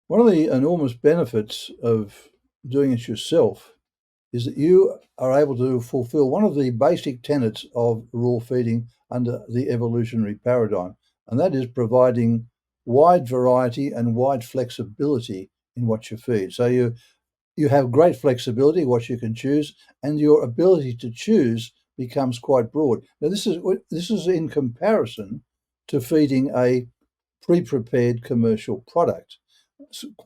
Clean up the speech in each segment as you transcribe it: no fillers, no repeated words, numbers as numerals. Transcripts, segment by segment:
One of the enormous benefits of doing it yourself is that you are able to fulfill one of the basic tenets of raw feeding under the evolutionary paradigm, and that is providing wide variety and wide flexibility in what you feed. So you have great flexibility, what you can choose, and your ability to choose becomes quite broad. Now, this is in comparison to feeding a pre-prepared commercial product.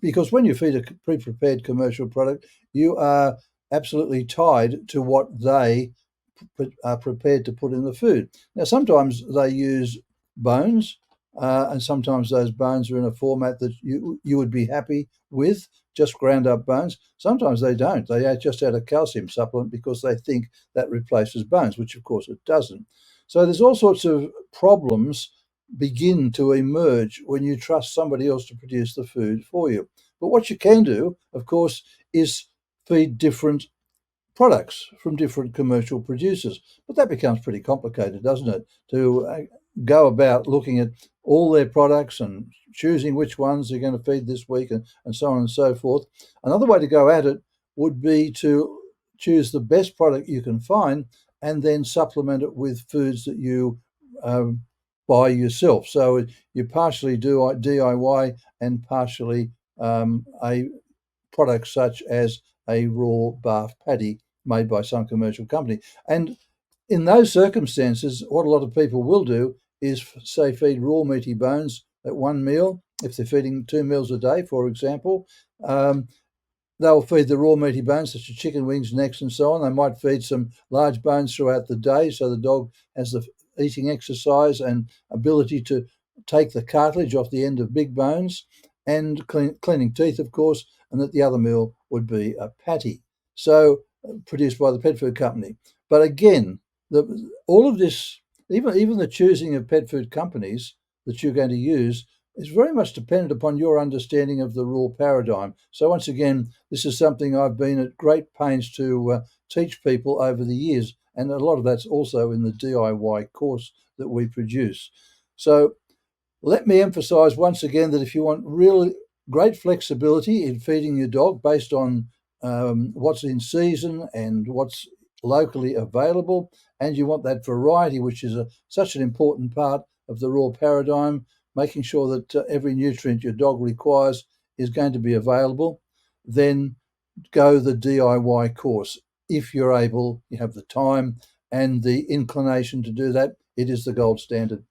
Because when you feed a pre-prepared commercial product, you are absolutely tied to what they are prepared to put in the food. Now, sometimes they use bones, and sometimes those bones are in a format that you would be happy with, just ground up bones. Sometimes they don't. They just add a calcium supplement because they think that replaces bones, which of course it doesn't. So there's all sorts of problems begin to emerge when you trust somebody else to produce the food for you. But what you can do, of course, is feed different products from different commercial producers. But that becomes pretty complicated, doesn't it? To go about looking at all their products and choosing which ones they're going to feed this week and so on and so forth. Another way to go at it would be to choose the best product you can find and then supplement it with foods that you buy yourself. So you partially do DIY and partially a product such as a raw BARF patty made by some commercial company. And in those circumstances, what a lot of people will do is, say, feed raw meaty bones at one meal. If they're feeding 2 meals a day, for example, they'll feed the raw meaty bones, such as chicken wings, necks, and so on. They might feed some large bones throughout the day, so the dog has the eating exercise and ability to take the cartilage off the end of big bones, and cleaning teeth, of course, and that the other meal would be a patty, so produced by the pet food company. But again, all of this, even the choosing of pet food companies that you're going to use, is very much dependent upon your understanding of the raw paradigm. So once again, this is something I've been at great pains to teach people over the years, and a lot of that's also in the DIY course that we produce. So let me emphasize once again that if you want really great flexibility in feeding your dog based on what's in season and what's locally available, and you want that variety, which is such an important part of the raw paradigm, making sure that every nutrient your dog requires is going to be available, then go the DIY course. If you're able, you have the time and the inclination to do that, it is the gold standard.